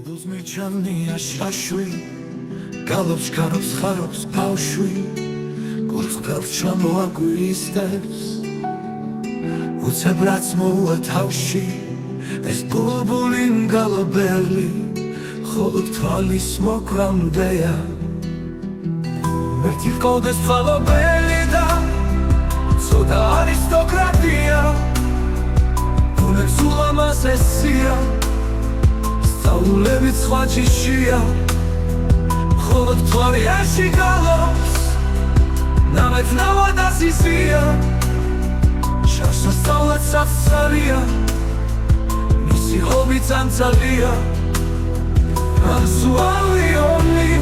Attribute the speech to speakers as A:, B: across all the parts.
A: ბულბულს მიჩამნია შაშვი, გალობს გარობს ხარობს ბავშვი, გულს ხელს ჩამოაგვირისდებს, უცებ რაც მოუვა თავში, ეს ბულბული მგალობელი, ხოლო თვალის მოკვდრამდეა. ერთი ჰყავდეს წყალობელი და ცოტა არისტოკრატია, გულებს ულამაზესია, სწავლებით სხვა ჯიშია, ხოლო თვალიაში გალობს, ნამეთ ნავადაზიზია, შარშა სწავლად საფსარია, მისი ჰობი წამწალია, რასუალიონი,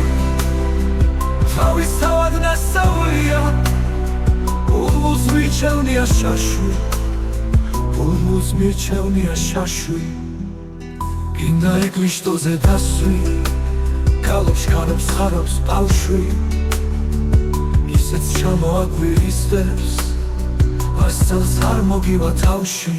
A: თავის თავად ნასწავლია, ბულბულს მიჩევნია შაშვი, ბულბულს მიჩევნია შაშვი, გინდა ეგვიშტოზე დასვი, გალობს გარობს ხარობს ბავშვი, ისეც ჩამოაგვირისდებს, ასწელს არ მოგივა თავში.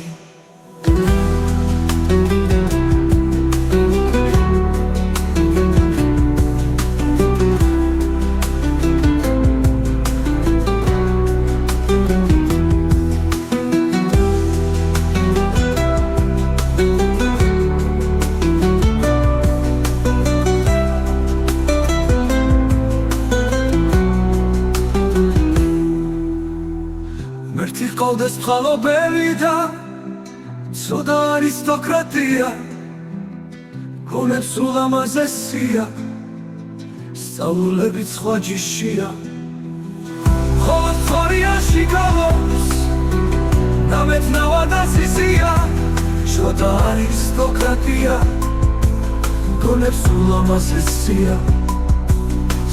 A: ერთი ჰყავდეს წყალობელი და ცოტა არისტოკრატია, გულებს ულამაზესია, სწავლებით სხვა ჯიშია, ხოლო თვალიაში გალობს, ნამეთ ნავადაზიზია, ცოტა არისტოკრატია, გულებს ულამაზესია,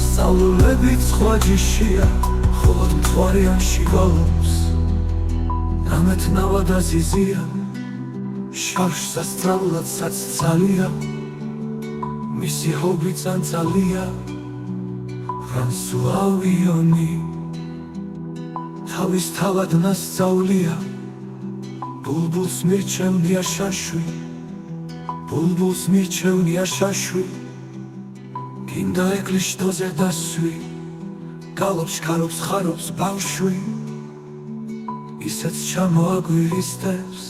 A: სწავლებით სხვა ჯიშია, ხოლო თვალიაში გალობს, ნამეთ ნავადაზიზია, შარშსა სწავლად საცცალია, მისი ჰობი წამწალია, რასუალიონი, თავის თავად ნასწავლია, ბულბულს მიჩევნია შაშვი, ბულბულს მიჩევნია შაშვი, გინდა ეგვიშტოზე დასვი, გალობს გარობს ხარობს ბავშვი, ისეც ჩამოაგვირისდებს,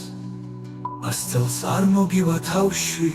A: ასწელს არ მოგივა თავში.